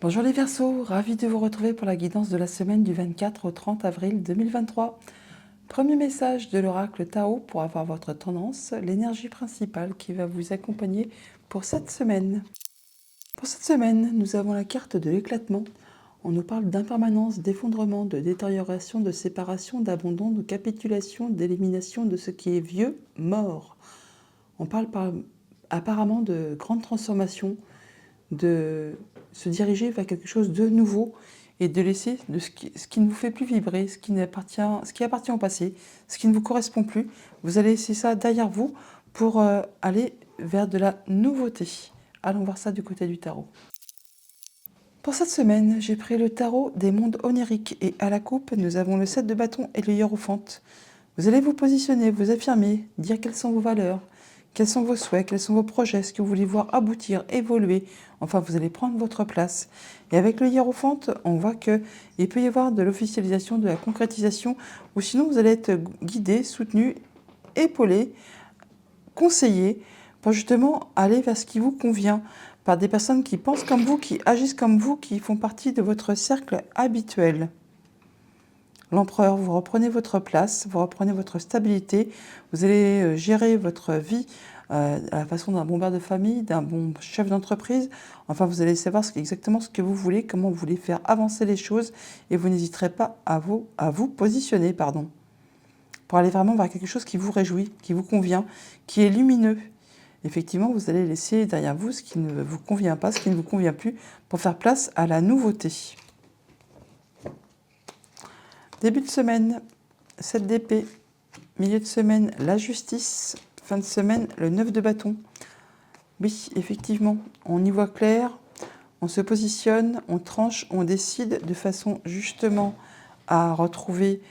Bonjour les Verseaux, ravi de vous retrouver pour la guidance de la semaine du 24 au 30 avril 2023. Premier message de l'oracle Tao pour avoir votre tendance, l'énergie principale qui va vous accompagner pour cette semaine. Pour cette semaine, nous avons la carte de l'éclatement. On nous parle d'impermanence, d'effondrement, de détérioration, de séparation, d'abandon, de capitulation, d'élimination de ce qui est vieux, mort. On parle apparemment de grande transformation, de se diriger vers quelque chose de nouveau et de laisser ce qui ne vous fait plus vibrer, ce qui appartient au passé, ce qui ne vous correspond plus. Vous allez laisser ça derrière vous pour aller vers de la nouveauté. Allons voir ça du côté du tarot. Pour cette semaine, j'ai pris le tarot des mondes oniriques et à la coupe, nous avons le 7 de bâton et le hiérophante. Vous allez vous positionner, vous affirmer, dire quelles sont vos valeurs, quels sont vos souhaits, quels sont vos projets, ce que vous voulez voir aboutir, évoluer. Enfin, vous allez prendre votre place. Et avec le hiérophante, on voit qu'il peut y avoir de l'officialisation, de la concrétisation, ou sinon vous allez être guidé, soutenu, épaulé, conseillé, pour justement aller vers ce qui vous convient, par des personnes qui pensent comme vous, qui agissent comme vous, qui font partie de votre cercle habituel. L'empereur, vous reprenez votre place, vous reprenez votre stabilité, vous allez gérer votre vie à la façon d'un bon père de famille, d'un bon chef d'entreprise. Enfin, vous allez savoir exactement ce que vous voulez, comment vous voulez faire avancer les choses et vous n'hésiterez pas à vous positionner, pour aller vraiment vers quelque chose qui vous réjouit, qui vous convient, qui est lumineux. Effectivement, vous allez laisser derrière vous ce qui ne vous convient pas, ce qui ne vous convient plus, pour faire place à la nouveauté. Début de semaine, 7 d'épée. Milieu de semaine, la justice. Fin de semaine, le 9 de bâton. Oui, effectivement, on y voit clair, on se positionne, on tranche, on décide de façon justement à retrouver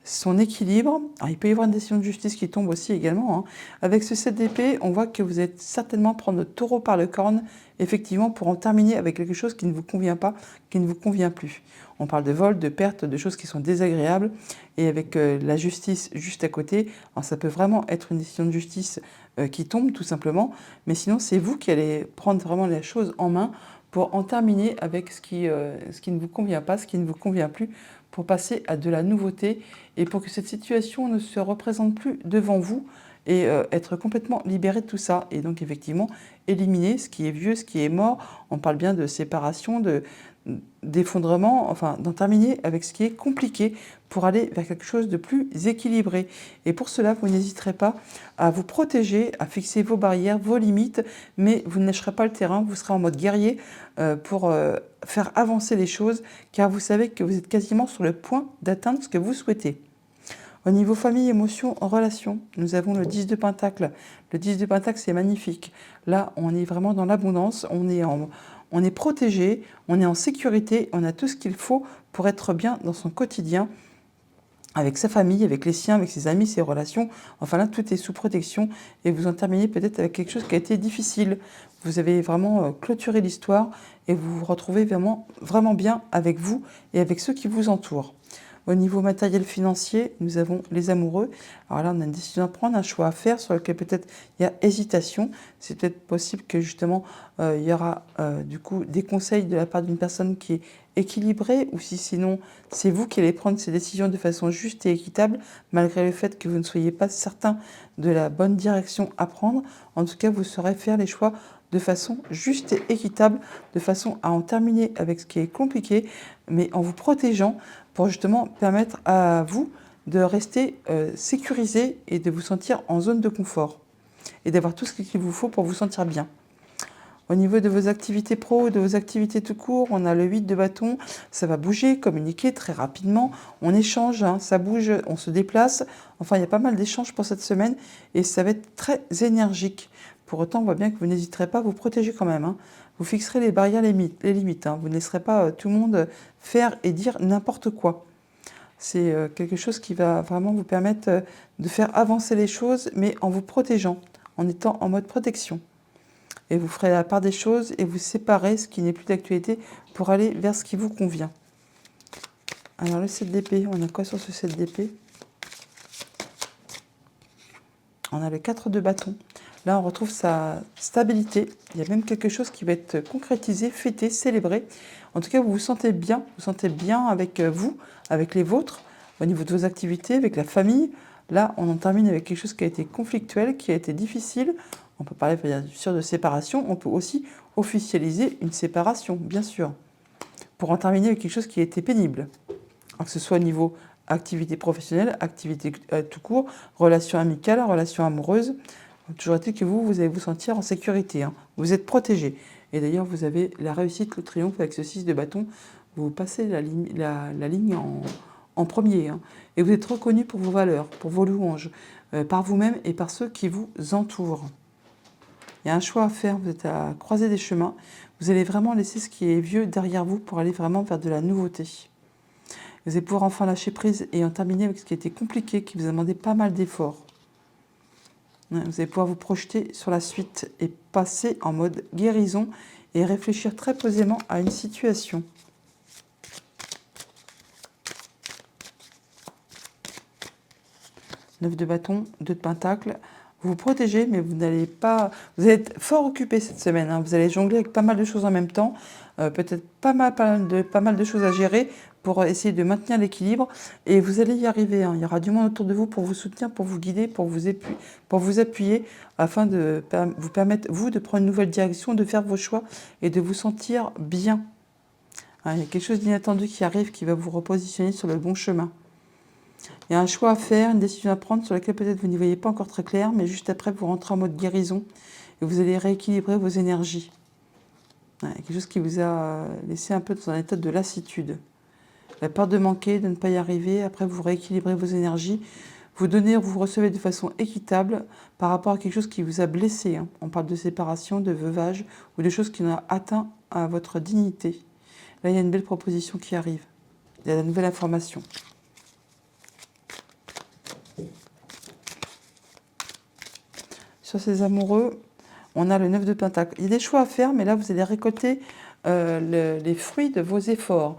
son équilibre. Alors, il peut y avoir une décision de justice qui tombe aussi également. Avec ce 7 d'épée, on voit que vous êtes certainement prendre le taureau par le corne, effectivement, pour en terminer avec quelque chose qui ne vous convient pas, qui ne vous convient plus. On parle de vol, de perte, de choses qui sont désagréables. Et avec la justice juste à côté, alors ça peut vraiment être une décision de justice qui tombe tout simplement. Mais sinon, c'est vous qui allez prendre vraiment les choses en main pour en terminer avec ce qui ne vous convient pas, ce qui ne vous convient plus, pour passer à de la nouveauté et pour que cette situation ne se représente plus devant vous et être complètement libéré de tout ça. Et donc effectivement, éliminer ce qui est vieux, ce qui est mort. On parle bien de séparation, d'effondrement, enfin d'en terminer avec ce qui est compliqué pour aller vers quelque chose de plus équilibré. Et pour cela, vous n'hésiterez pas à vous protéger, à fixer vos barrières, vos limites, mais vous ne lâcherez pas le terrain, vous serez en mode guerrier pour faire avancer les choses, car vous savez que vous êtes quasiment sur le point d'atteindre ce que vous souhaitez. Au niveau famille, émotion, relation, nous avons le 10 de Pentacle. Le 10 de Pentacle, c'est magnifique. Là, on est vraiment dans l'abondance, on est protégé, on est en sécurité, on a tout ce qu'il faut pour être bien dans son quotidien, avec sa famille, avec les siens, avec ses amis, ses relations. Enfin là, tout est sous protection et vous en terminez peut-être avec quelque chose qui a été difficile. Vous avez vraiment clôturé l'histoire et vous vous retrouvez vraiment, vraiment bien avec vous et avec ceux qui vous entourent. Au niveau matériel financier, nous avons les amoureux. Alors là, on a une décision à prendre, un choix à faire sur lequel peut-être il y a hésitation. C'est peut-être possible que justement, il y aura du coup des conseils de la part d'une personne qui est équilibrée, ou si sinon, c'est vous qui allez prendre ces décisions de façon juste et équitable, malgré le fait que vous ne soyez pas certain de la bonne direction à prendre. En tout cas, vous saurez faire les choix de façon juste et équitable, de façon à en terminer avec ce qui est compliqué, mais en vous protégeant pour justement permettre à vous de rester sécurisé et de vous sentir en zone de confort et d'avoir tout ce qu'il vous faut pour vous sentir bien. Au niveau de vos activités pro, de vos activités tout court, on a le 8 de bâton, ça va bouger, communiquer très rapidement, on échange, ça bouge, on se déplace. Enfin, il y a pas mal d'échanges pour cette semaine et ça va être très énergique. Pour autant, on voit bien que vous n'hésiterez pas à vous protéger quand même. Vous fixerez les barrières, les limites. Vous ne laisserez pas tout le monde faire et dire n'importe quoi. C'est quelque chose qui va vraiment vous permettre de faire avancer les choses, mais en vous protégeant, en étant en mode protection. Et vous ferez la part des choses et vous séparez ce qui n'est plus d'actualité pour aller vers ce qui vous convient. Alors le 7 d'épée, on a quoi sur ce 7 d'épée? On a le 4 de bâton. Là, on retrouve sa stabilité. Il y a même quelque chose qui va être concrétisé, fêté, célébré. En tout cas, vous vous sentez bien avec vous, avec les vôtres, au niveau de vos activités, avec la famille. Là, on en termine avec quelque chose qui a été conflictuel, qui a été difficile. On peut parler bien sûr de séparation. On peut aussi officialiser une séparation, bien sûr, pour en terminer avec quelque chose qui a été pénible. Alors que ce soit au niveau activité professionnelle, activité tout court, relation amicale, relation amoureuse. Toujours est-il que vous allez vous sentir en sécurité. Hein. Vous êtes protégé. Et d'ailleurs, vous avez la réussite, le triomphe avec ce 6 de bâton. Vous passez la ligne en premier. Hein. Et vous êtes reconnu pour vos valeurs, pour vos louanges, par vous-même et par ceux qui vous entourent. Il y a un choix à faire, vous êtes à croiser des chemins. Vous allez vraiment laisser ce qui est vieux derrière vous pour aller vraiment vers de la nouveauté. Vous allez pouvoir enfin lâcher prise et en terminer avec ce qui a été compliqué, qui vous a demandé pas mal d'efforts. Vous allez pouvoir vous projeter sur la suite et passer en mode guérison et réfléchir très posément à une situation. Neuf de bâton, 2 de pentacle. Vous vous protégez, mais vous n'allez pas... Vous allez être fort occupé cette semaine. Hein. Vous allez jongler avec pas mal de choses en même temps. Peut-être pas mal de choses à gérer pour essayer de maintenir l'équilibre. Et vous allez y arriver. Hein. Il y aura du monde autour de vous pour vous soutenir, pour vous guider, pour vous appuyer, afin de vous permettre, vous, de prendre une nouvelle direction, de faire vos choix et de vous sentir bien. Hein, il y a quelque chose d'inattendu qui arrive, qui va vous repositionner sur le bon chemin. Il y a un choix à faire, une décision à prendre sur laquelle peut-être vous n'y voyez pas encore très clair, mais juste après, vous rentrez en mode guérison et vous allez rééquilibrer vos énergies. Ouais, quelque chose qui vous a laissé un peu dans un état de lassitude. La peur de manquer, de ne pas y arriver, après vous rééquilibrez vos énergies, vous donnez, vous recevez de façon équitable par rapport à quelque chose qui vous a blessé. Hein. On parle de séparation, de veuvage ou de choses qui ont atteint à votre dignité. Là, il y a une belle proposition qui arrive. Il y a la nouvelle information. Sur ces amoureux, on a le 9 de pentacle. Il y a des choix à faire, mais là, vous allez récolter les fruits de vos efforts.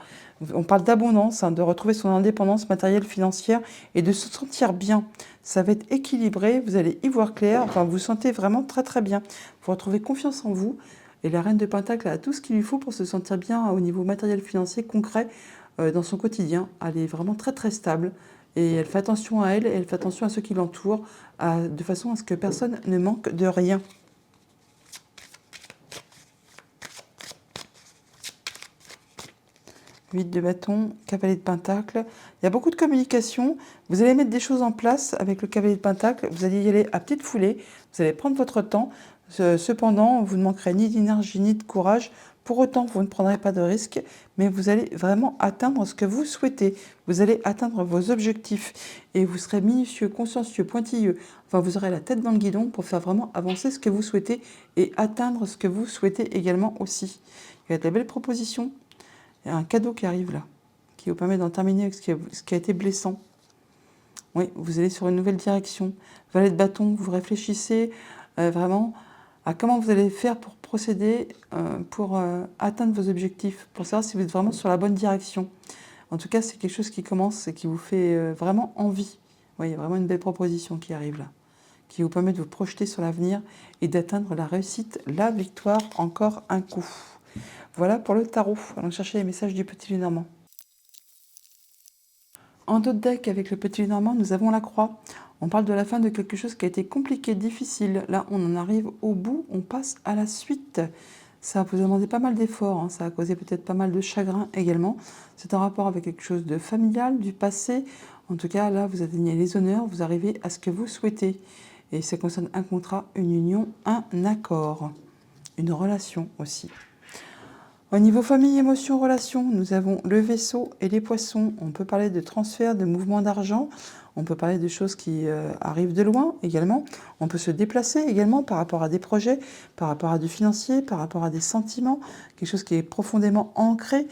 On parle d'abondance, hein, de retrouver son indépendance matérielle, financière et de se sentir bien. Ça va être équilibré, vous allez y voir clair, enfin, vous vous sentez vraiment très très bien. Vous retrouvez confiance en vous et la reine de pentacle a tout ce qu'il lui faut pour se sentir bien au niveau matériel, financier, concret dans son quotidien. Elle est vraiment très très stable. Et elle fait attention à elle et elle fait attention à ceux qui l'entourent, de façon à ce que personne ne manque de rien. Huit de bâton, cavalier de pentacle. Il y a beaucoup de communication. Vous allez mettre des choses en place avec le cavalier de pentacle. Vous allez y aller à petite foulée. Vous allez prendre votre temps. Cependant, vous ne manquerez ni d'énergie ni de courage. Pour autant, vous ne prendrez pas de risques, mais vous allez vraiment atteindre ce que vous souhaitez. Vous allez atteindre vos objectifs et vous serez minutieux, consciencieux, pointilleux. Enfin, vous aurez la tête dans le guidon pour faire vraiment avancer ce que vous souhaitez et atteindre ce que vous souhaitez également aussi. Il y a de la belle proposition. Il y a un cadeau qui arrive là, qui vous permet d'en terminer avec ce qui a été blessant. Oui, vous allez sur une nouvelle direction. Valet de bâton, vous réfléchissez vraiment à comment vous allez faire pour procéder, pour atteindre vos objectifs, pour savoir si vous êtes vraiment sur la bonne direction. En tout cas, c'est quelque chose qui commence et qui vous fait vraiment envie. Oui, il y a vraiment une belle proposition qui arrive là, qui vous permet de vous projeter sur l'avenir et d'atteindre la réussite, la victoire, encore un coup. Voilà pour le tarot. Allons chercher les messages du Petit Lenormand. En d'autres decks, avec le Petit Lenormand, nous avons la croix. On parle de la fin de quelque chose qui a été compliqué, difficile. Là, on en arrive au bout, on passe à la suite. Ça vous a demandé pas mal d'efforts, hein. Ça a causé peut-être pas mal de chagrin également. C'est en rapport avec quelque chose de familial, du passé. En tout cas, là, vous atteignez les honneurs, vous arrivez à ce que vous souhaitez. Et ça concerne un contrat, une union, un accord, une relation aussi. Au niveau famille, émotions, relations, nous avons le Vaisseau et les Poissons. On peut parler de transfert, de mouvement d'argent. On peut parler de choses qui arrivent de loin également. On peut se déplacer également par rapport à des projets, par rapport à du financier, par rapport à des sentiments, quelque chose qui est profondément ancré.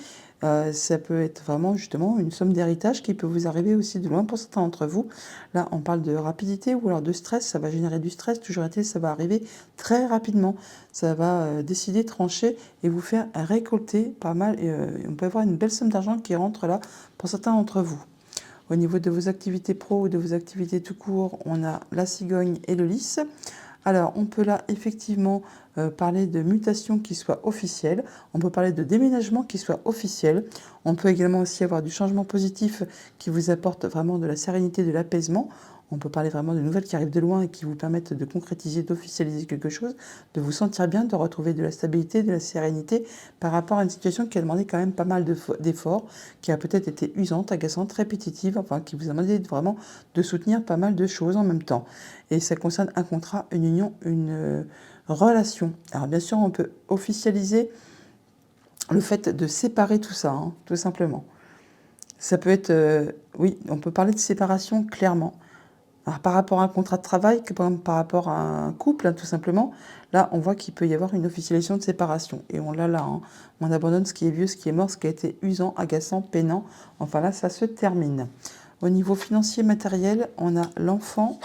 Ça peut être vraiment justement une somme d'héritage qui peut vous arriver aussi de loin pour certains d'entre vous. Là, on parle de rapidité ou alors de stress. Ça va générer du stress. Toujours est-il, ça va arriver très rapidement. Ça va décider, trancher et vous faire récolter pas mal. On peut avoir une belle somme d'argent qui rentre là pour certains d'entre vous. Au niveau de vos activités pro ou de vos activités tout court, on a la cigogne et le lys. Alors, on peut là effectivement parler de mutation qui soit officielle, on peut parler de déménagement qui soit officiel, on peut également aussi avoir du changement positif qui vous apporte vraiment de la sérénité, de l'apaisement. On peut parler vraiment de nouvelles qui arrivent de loin et qui vous permettent de concrétiser, d'officialiser quelque chose, de vous sentir bien, de retrouver de la stabilité, de la sérénité par rapport à une situation qui a demandé quand même pas mal d'efforts, qui a peut-être été usante, agaçante, répétitive, enfin qui vous a demandé vraiment de soutenir pas mal de choses en même temps. Et ça concerne un contrat, une union, une relation. Alors bien sûr, on peut officialiser le fait de séparer tout ça, hein, tout simplement. Ça peut être, oui, on peut parler de séparation clairement. Alors, par rapport à un contrat de travail, que par rapport à un couple, hein, tout simplement, là, on voit qu'il peut y avoir une officialisation de séparation. Et on l'a là, hein. On abandonne ce qui est vieux, ce qui est mort, ce qui a été usant, agaçant, peinant. Enfin là, ça se termine. Au niveau financier, matériel, on a l'enfant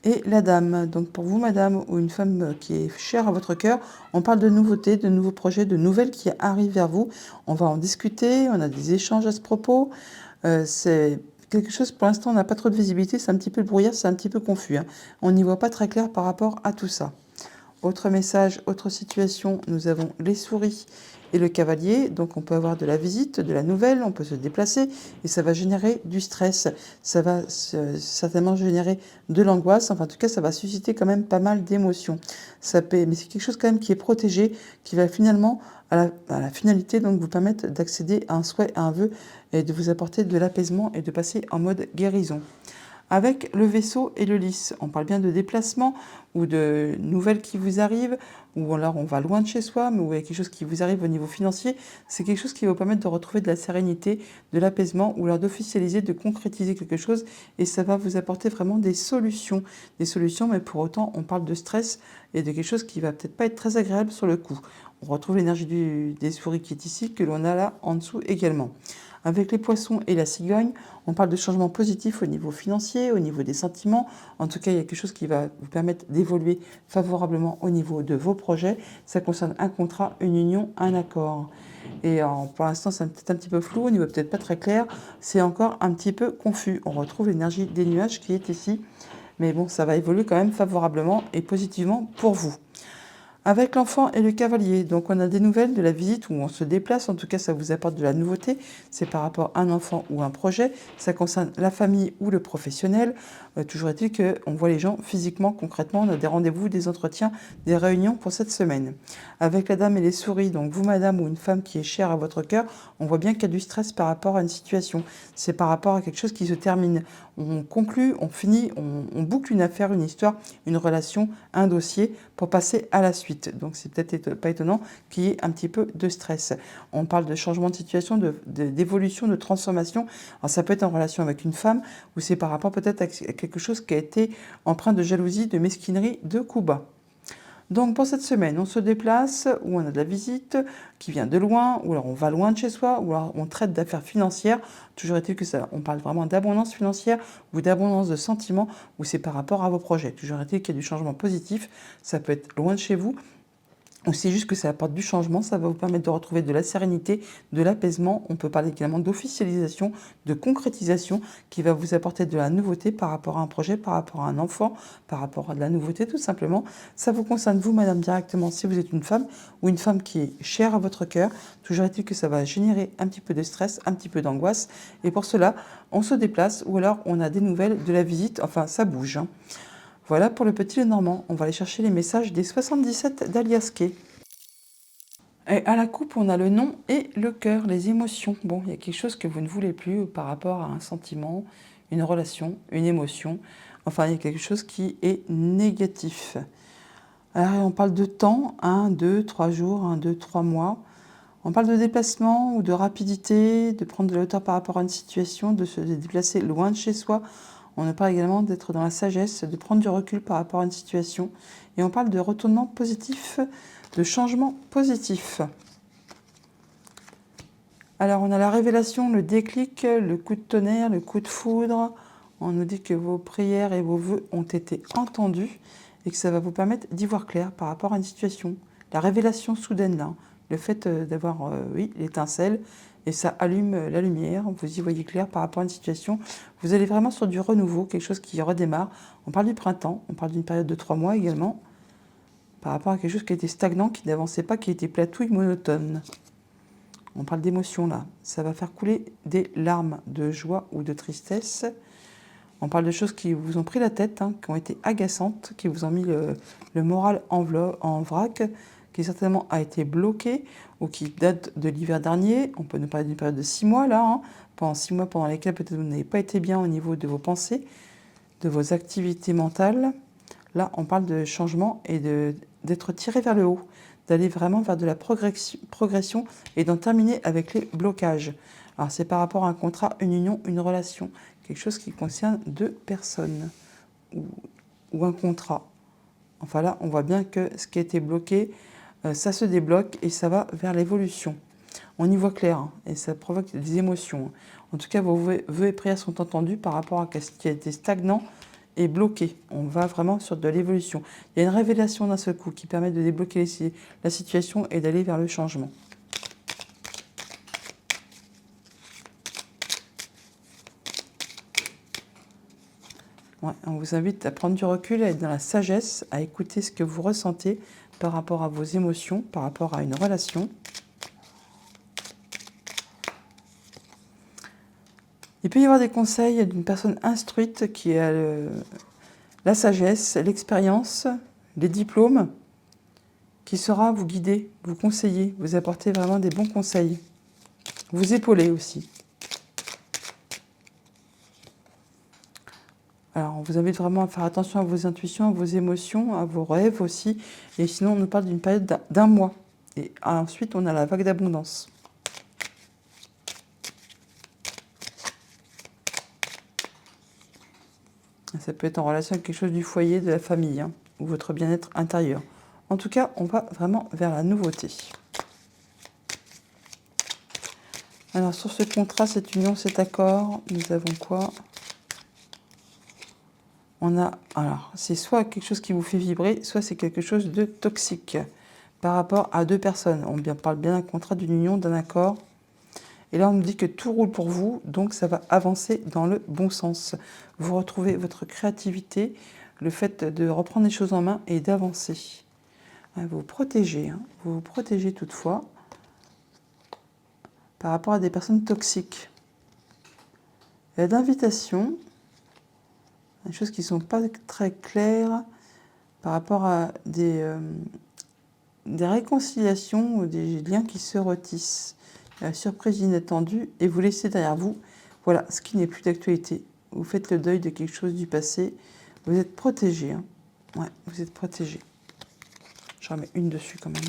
et la dame. Donc pour vous, madame, ou une femme qui est chère à votre cœur, on parle de nouveautés, de nouveaux projets, de nouvelles qui arrivent vers vous. On va en discuter, on a des échanges à ce propos. C'est quelque chose, pour l'instant, on n'a pas trop de visibilité, c'est un petit peu le brouillard, c'est un petit peu confus, hein. On n'y voit pas très clair par rapport à tout ça. Autre message, autre situation, nous avons les souris et le cavalier. Donc on peut avoir de la visite, de la nouvelle, on peut se déplacer et ça va générer du stress. Ça va certainement générer de l'angoisse. Enfin en tout cas ça va susciter quand même pas mal d'émotions. Mais c'est quelque chose quand même qui est protégé, qui va finalement à la finalité donc vous permettre d'accéder à un souhait, à un vœu et de vous apporter de l'apaisement et de passer en mode guérison. Avec le vaisseau et le lys, on parle bien de déplacement ou de nouvelles qui vous arrivent, ou alors on va loin de chez soi, mais où il y a quelque chose qui vous arrive au niveau financier. C'est quelque chose qui va vous permettre de retrouver de la sérénité, de l'apaisement, ou alors d'officialiser, de concrétiser quelque chose, et ça va vous apporter vraiment des solutions. Des solutions, mais pour autant, on parle de stress et de quelque chose qui va peut-être pas être très agréable sur le coup. On retrouve l'énergie des souris qui est ici, que l'on a là en dessous également. Avec les poissons et la cigogne, on parle de changements positifs au niveau financier, au niveau des sentiments. En tout cas, il y a quelque chose qui va vous permettre d'évoluer favorablement au niveau de vos projets. Ça concerne un contrat, une union, un accord. Et pour l'instant, c'est peut-être un petit peu flou, au niveau peut-être pas très clair. C'est encore un petit peu confus. On retrouve l'énergie des nuages qui est ici. Mais bon, ça va évoluer quand même favorablement et positivement pour vous. Avec l'enfant et le cavalier, donc on a des nouvelles de la visite où on se déplace, en tout cas ça vous apporte de la nouveauté, c'est par rapport à un enfant ou un projet, ça concerne la famille ou le professionnel, toujours est-il qu'on voit les gens physiquement, concrètement, on a des rendez-vous, des entretiens, des réunions pour cette semaine. Avec la dame et les souris, donc vous madame ou une femme qui est chère à votre cœur, on voit bien qu'il y a du stress par rapport à une situation, c'est par rapport à quelque chose qui se termine. On conclut, on finit, on boucle une affaire, une histoire, une relation, un dossier pour passer à la suite. Donc c'est peut-être pas étonnant qu'il y ait un petit peu de stress. On parle de changement de situation, d'évolution, de transformation. Alors ça peut être en relation avec une femme ou c'est par rapport peut-être à quelque chose qui a été empreint de jalousie, de mesquinerie, de coups bas. Donc pour cette semaine, on se déplace, ou on a de la visite qui vient de loin, ou alors on va loin de chez soi, ou alors on traite d'affaires financières. Toujours est-il que ça, on parle vraiment d'abondance financière ou d'abondance de sentiments, ou c'est par rapport à vos projets. Toujours est-il qu'il y a du changement positif, ça peut être loin de chez vous, ou c'est juste que ça apporte du changement, ça va vous permettre de retrouver de la sérénité, de l'apaisement. On peut parler également d'officialisation, de concrétisation qui va vous apporter de la nouveauté par rapport à un projet, par rapport à un enfant, par rapport à de la nouveauté tout simplement. Ça vous concerne vous, madame, directement si vous êtes une femme ou une femme qui est chère à votre cœur. Toujours est-il que ça va générer un petit peu de stress, un petit peu d'angoisse. Et pour cela, on se déplace ou alors on a des nouvelles de la visite. Enfin, ça bouge, hein. Voilà pour le petit Lenormand. On va aller chercher les messages des 77 d'Aliasquet. Et à la coupe, on a le nom et le cœur, les émotions. Bon, il y a quelque chose que vous ne voulez plus par rapport à un sentiment, une relation, une émotion. Enfin, il y a quelque chose qui est négatif. Alors, on parle de temps, 1, 2, 3 jours, 1, 2, 3 mois. On parle de déplacement ou de rapidité, de prendre de la hauteur par rapport à une situation, de se déplacer loin de chez soi. On parle également d'être dans la sagesse, de prendre du recul par rapport à une situation. Et on parle de retournement positif, de changement positif. Alors on a la révélation, le déclic, le coup de tonnerre, le coup de foudre. On nous dit que vos prières et vos vœux ont été entendus et que ça va vous permettre d'y voir clair par rapport à une situation. La révélation soudaine là, le fait d'avoir, oui, l'étincelle, et ça allume la lumière, vous y voyez clair par rapport à une situation. Vous allez vraiment sur du renouveau, quelque chose qui redémarre. On parle du printemps, on parle d'une période de 3 mois également, par rapport à quelque chose qui était stagnant, qui n'avançait pas, qui était platouille, monotone. On parle d'émotion là, ça va faire couler des larmes de joie ou de tristesse. On parle de choses qui vous ont pris la tête, hein, qui ont été agaçantes, qui vous ont mis le moral en vrac, qui certainement a été bloqué ou qui date de l'hiver dernier. On peut nous parler d'une période de 6 mois là, hein, pendant 6 mois pendant lesquels peut-être vous n'avez pas été bien au niveau de vos pensées, de vos activités mentales. Là, on parle de changement et d'être tiré vers le haut, d'aller vraiment vers de la progression et d'en terminer avec les blocages. Alors c'est par rapport à un contrat, une union, une relation, quelque chose qui concerne 2 personnes ou un contrat. Enfin là, on voit bien que ce qui a été bloqué, ça se débloque et ça va vers l'évolution. On y voit clair, hein, et ça provoque des émotions. En tout cas, vos vœux et prières sont entendus par rapport à ce qui a été stagnant et bloqué. On va vraiment sur de l'évolution. Il y a une révélation d'un seul coup qui permet de débloquer la situation et d'aller vers le changement. Ouais, on vous invite à prendre du recul, à être dans la sagesse, à écouter ce que vous ressentez par rapport à vos émotions, par rapport à une relation. Il peut y avoir des conseils d'une personne instruite qui a la sagesse, l'expérience, les diplômes, qui saura vous guider, vous conseiller, vous apporter vraiment des bons conseils, vous épauler aussi. Alors, on vous invite vraiment à faire attention à vos intuitions, à vos émotions, à vos rêves aussi. Et sinon, on nous parle d'une période d'1 mois. Et ensuite, on a la vague d'abondance. Ça peut être en relation avec quelque chose du foyer, de la famille, hein, ou votre bien-être intérieur. En tout cas, on va vraiment vers la nouveauté. Alors, sur ce contrat, cette union, cet accord, nous avons quoi ? On a, alors, c'est soit quelque chose qui vous fait vibrer, soit c'est quelque chose de toxique par rapport à 2 personnes. On parle bien d'un contrat, d'une union, d'un accord. Et là, on nous dit que tout roule pour vous, donc ça va avancer dans le bon sens. Vous retrouvez votre créativité, le fait de reprendre les choses en main et d'avancer. Vous vous protégez, hein. Vous vous protégez toutefois par rapport à des personnes toxiques. Il y a d'invitations, des choses qui ne sont pas très claires par rapport à des réconciliations ou des liens qui se retissent. La surprise inattendue et vous laissez derrière vous, voilà, ce qui n'est plus d'actualité. Vous faites le deuil de quelque chose du passé. Vous êtes protégé. Hein. Ouais, vous êtes protégé. J'en remets une dessus quand même.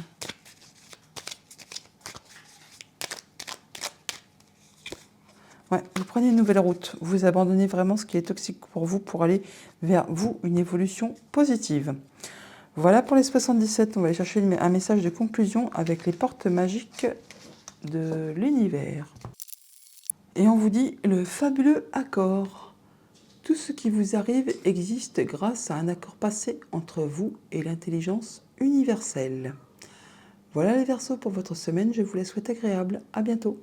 Ouais, vous prenez une nouvelle route. Vous abandonnez vraiment ce qui est toxique pour vous pour aller vers vous, une évolution positive. Voilà pour les 77. On va aller chercher un message de conclusion avec les portes magiques de l'univers. Et on vous dit le fabuleux accord. Tout ce qui vous arrive existe grâce à un accord passé entre vous et l'intelligence universelle. Voilà les Verseaux pour votre semaine. Je vous la souhaite agréable. À bientôt.